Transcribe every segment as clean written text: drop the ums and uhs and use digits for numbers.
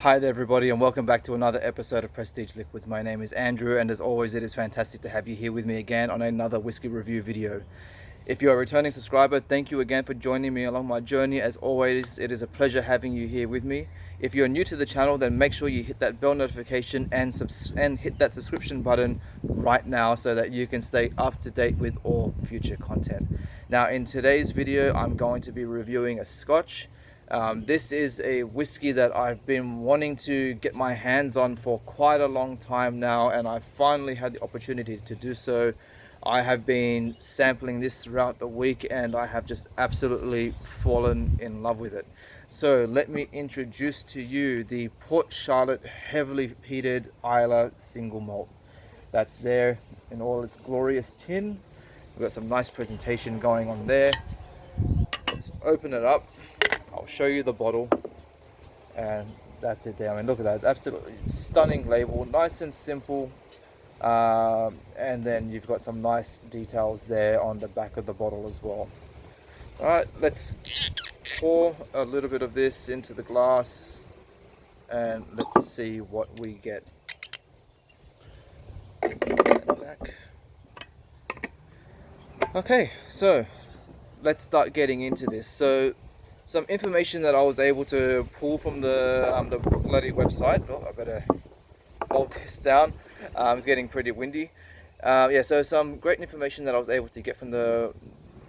Hi there everybody, and welcome back to another episode of Prestige Liquids. My name is Andrew, and as always it is fantastic to have you here with me again on another whiskey review video. If you're a returning subscriber, thank you again for joining me along my journey. As always, it is a pleasure having you here with me. If you're new to the channel, then make sure you hit that bell notification and hit that subscription button right now so that you can stay up to date with all future content. Now in today's video, I'm going to be reviewing a Scotch. This is a whiskey that I've been wanting to get my hands on for quite a long time now, and I finally had the opportunity to do so. I have been sampling this throughout the week and I have just absolutely fallen in love with it. So let me introduce to you the Port Charlotte heavily peated Islay single malt. That's there in all its glorious tin. We've got some nice presentation going on there. Let's open it up. I'll show you the bottle, and that's it there. I mean, look at that, absolutely stunning label, nice and simple, and then you've got some nice details there on the back of the bottle as well. Alright, let's pour a little bit of this into the glass and let's see what we get. Okay, so let's start getting into this. So some information that I was able to pull from the Bruichladdich website. Oh, I better hold this down. It's getting pretty windy. Yeah, so some great information that I was able to get from the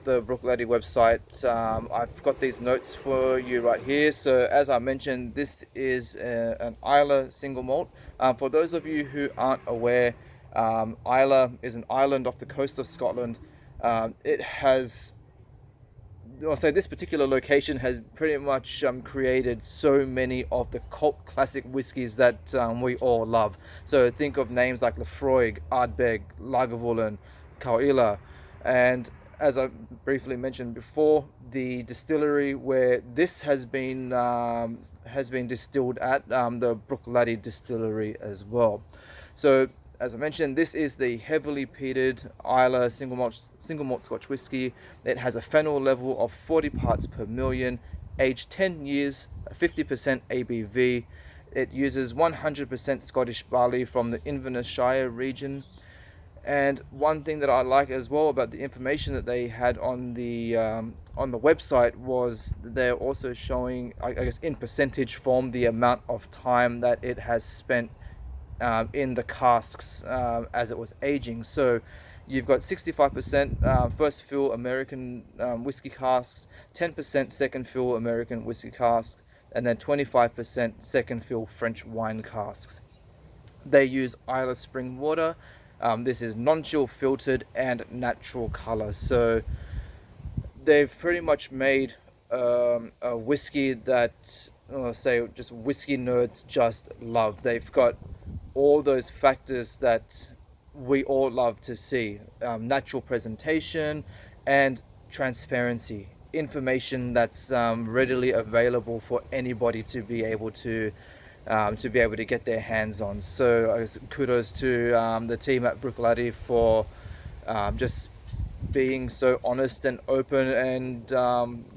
Bruichladdich website. I've got these notes for you right here. So as I mentioned, this is an Islay single malt. For those of you who aren't aware, Islay is an island off the coast of Scotland. It has, I'll say this particular location has pretty much created so many of the cult classic whiskies that we all love. So think of names like Laphroaig, Ardbeg, Lagavulin, Cowilla, and as I briefly mentioned before, the distillery where this has been distilled at, the Bruichladdich distillery as well. So as I mentioned, this is the heavily peated Islay single malt Scotch whiskey. It has a phenol level of 40 parts per million, aged 10 years, 50% ABV. It uses 100% Scottish barley from the Inverness Shire region. And one thing that I like as well about the information that they had on the website was they're also showing, I guess in percentage form, the amount of time that it has spent in the casks as it was aging. So you've got 65% first fill American whiskey casks, 10% second fill American whiskey casks, and then 25% second fill French wine casks. They use Islay spring water. This is non-chill filtered and natural color. So they've pretty much made a whiskey that, say, just whiskey nerds just love. They've got all those factors that we all love to see: natural presentation and transparency, information that's readily available for anybody to be able to get their hands on. So kudos to the team at Bruichladdich for just being so honest and open and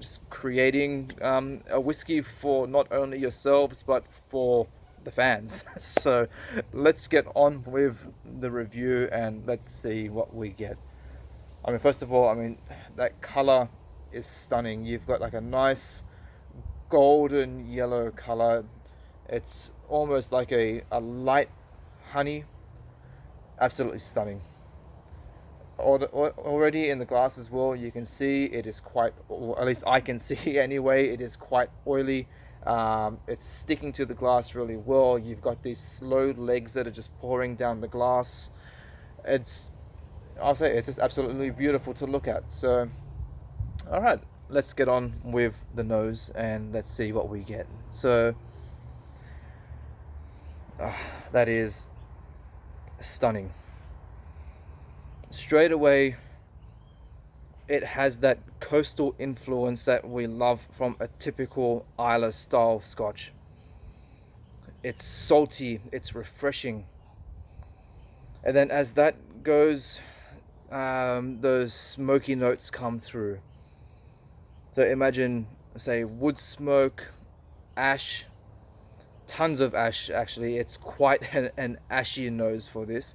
just creating a whiskey for not only yourselves but for the fans. So let's get on with the review and let's see what we get. I mean, first of all, I mean, that color is stunning. You've got like a nice golden yellow color. It's almost like a light honey. Absolutely stunning. Already in the glass as well, you can see it is quite, or at least I can see anyway, it is quite oily. It's sticking to the glass really well. You've got these slow legs that are just pouring down the glass. I'll say it's just absolutely beautiful to look at. So alright, let's get on with the nose and let's see what we get. So that is stunning. Straight away, it has that coastal influence that we love from a typical Islay style Scotch. It's salty, it's refreshing, and then as that goes, those smoky notes come through. So imagine, say, wood smoke, ash, tons of ash. Actually, it's quite an ashy nose for this.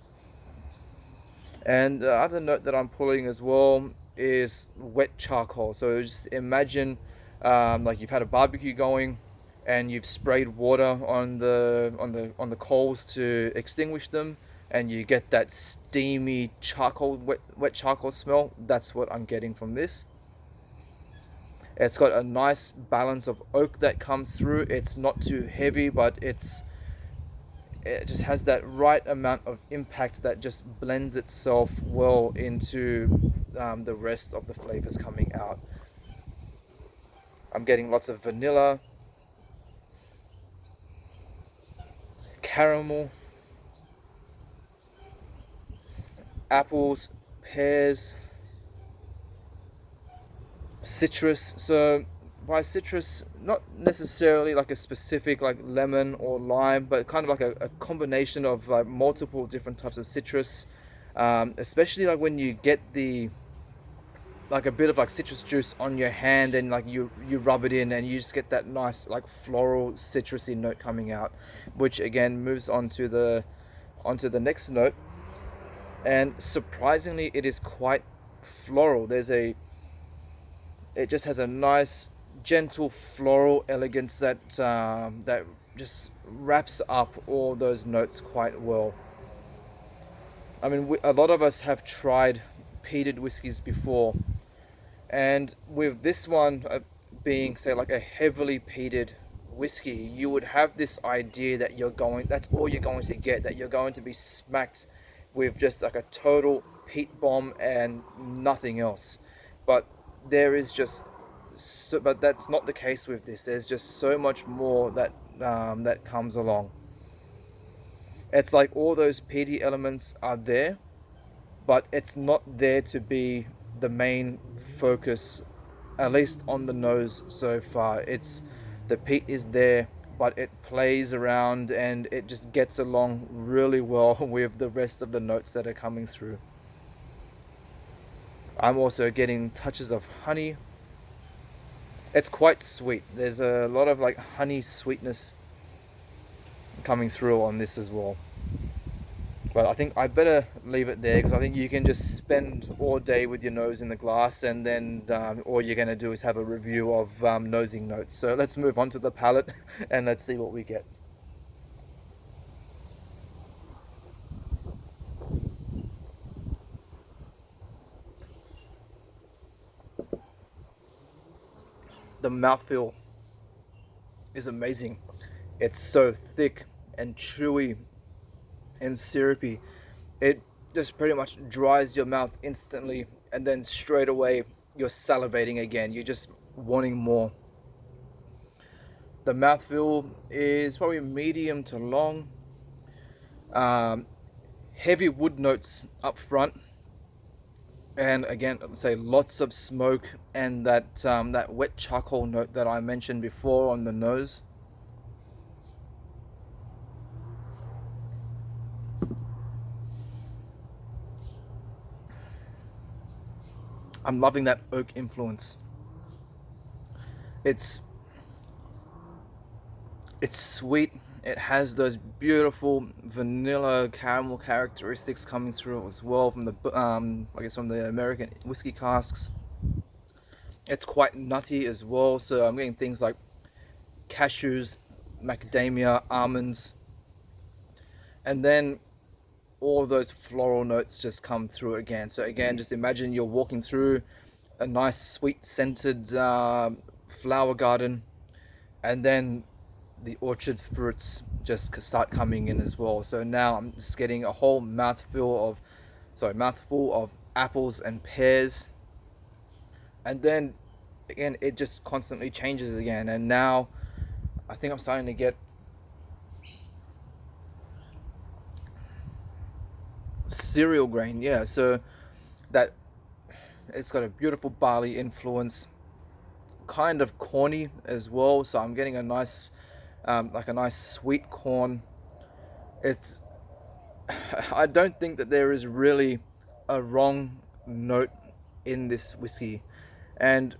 And the other note that I'm pulling as well is wet charcoal. So just imagine like you've had a barbecue going and you've sprayed water on the coals to extinguish them, and you get that steamy charcoal, wet charcoal smell. That's what I'm getting from this. It's got a nice balance of oak that comes through. It's not too heavy, but it just has that right amount of impact that just blends itself well into the rest of the flavors coming out. I'm getting lots of vanilla, caramel, apples, pears, citrus. So by citrus, not necessarily like a specific like lemon or lime, but kind of like a combination of like multiple different types of citrus, especially like when you get the like a bit of like citrus juice on your hand, and like you rub it in and you just get that nice like floral citrusy note coming out, which again moves on to the next note. And surprisingly, it is quite floral. It just has a nice gentle floral elegance that that just wraps up all those notes quite well. I mean, a lot of us have tried peated whiskies before, and with this one being, say, like a heavily peated whiskey, you would have this idea that that's all you're going to get, that you're going to be smacked with just like a total peat bomb and nothing else. But there is just but that's not the case with this. There's just so much more that that comes along. It's like all those peaty elements are there, but it's not there to be the main focus, at least on the nose so far. The peat is there, but it plays around and it just gets along really well with the rest of the notes that are coming through. I'm also getting touches of honey. It's quite sweet. There's a lot of like honey sweetness coming through on this as well. But I think I better leave it there, because I think you can just spend all day with your nose in the glass, and then all you're going to do is have a review of nosing notes. So let's move on to the palate and let's see what we get. The mouthfeel is amazing. It's so thick and chewy and syrupy. It just pretty much dries your mouth instantly, and then straight away you're salivating again. You're just wanting more. The mouthfeel is probably medium to long. Heavy wood notes up front, and again, say lots of smoke and that wet charcoal note that I mentioned before on the nose. I'm loving that oak influence. It's sweet. It has those beautiful vanilla caramel characteristics coming through as well from the I guess from the American whiskey casks. It's quite nutty as well, so I'm getting things like cashews, macadamia, almonds, and then all those floral notes just come through again. So again, just imagine you're walking through a nice sweet scented flower garden, and then the orchard fruits just start coming in as well. So now I'm just getting a whole mouthful of apples and pears, and then again it just constantly changes again, and now I think I'm starting to get cereal grain. Yeah, so that it's got a beautiful barley influence, kind of corny as well, so I'm getting a nice like a nice sweet corn. It's I don't think that there is really a wrong note in this whiskey, and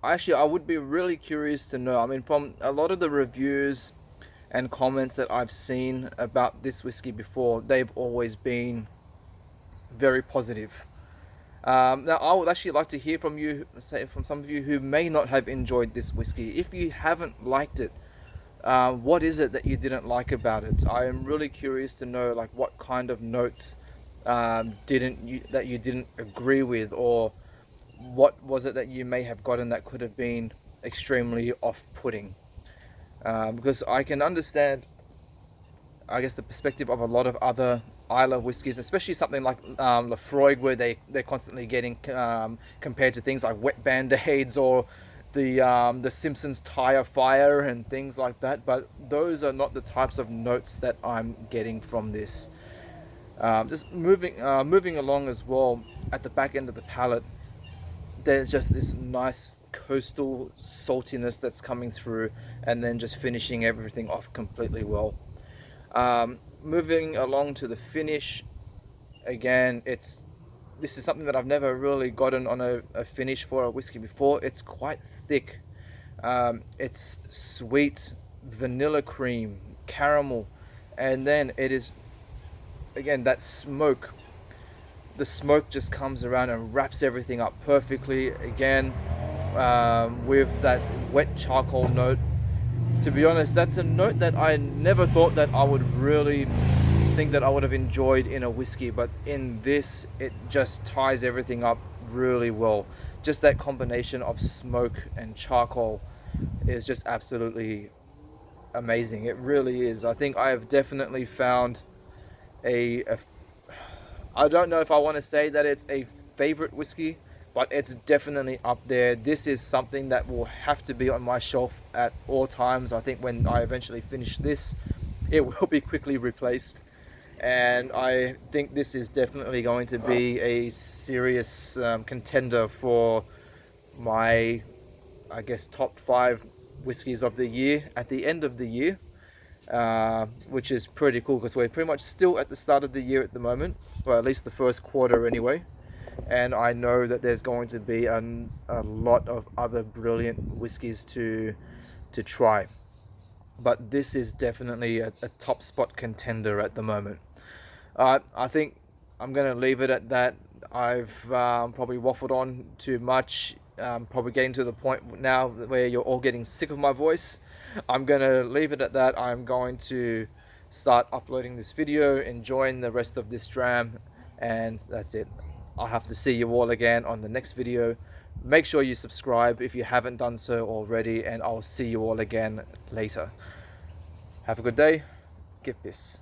actually, I would be really curious to know. I mean, from a lot of the reviews and comments that I've seen about this whiskey before, they've always been very positive. Now, I would actually like to hear from you, say from some of you who may not have enjoyed this whiskey. If you haven't liked it, what is it that you didn't like about it? I am really curious to know, like, what kind of notes that you didn't agree with, or what was it that you may have gotten that could have been extremely off-putting. Because I can understand, I guess, the perspective of a lot of other Islay whiskies, especially something like Lafroig, where they're constantly getting compared to things like wet band-aids or the Simpsons tire fire and things like that. But those are not the types of notes that I'm getting from this. Just moving along as well, at the back end of the palate, there's just this nice coastal saltiness that's coming through, and then just finishing everything off completely well. Moving along to the finish, again, this is something that I've never really gotten on a finish for a whiskey before. It's quite thick. It's sweet, vanilla cream, caramel, and then it is, again, that smoke. The smoke just comes around and wraps everything up perfectly, again, with that wet charcoal note. To be honest, that's a note that I never thought that I would really think that I would have enjoyed in a whiskey, but in this, it just ties everything up really well. Just that combination of smoke and charcoal is just absolutely amazing. It really is. I think I have definitely found I don't know if I want to say that it's a favorite whiskey, but it's definitely up there. This is something that will have to be on my shelf at all times. I think when I eventually finish this, it will be quickly replaced. And I think this is definitely going to be a serious contender for my, I guess, top 5 whiskies of the year at the end of the year. Which is pretty cool, because we're pretty much still at the start of the year at the moment, or at least the first quarter anyway. And I know that there's going to be a lot of other brilliant whiskies to try, but this is definitely a top spot contender at the moment. I think I'm going to leave it at that. I've probably waffled on too much, probably getting to the point now where you're all getting sick of my voice. I'm going to leave it at that. I'm going to start uploading this video, enjoying the rest of this dram, and that's it. I'll have to see you all again on the next video. Make sure you subscribe if you haven't done so already, and I'll see you all again later. Have a good day. KIPPIS.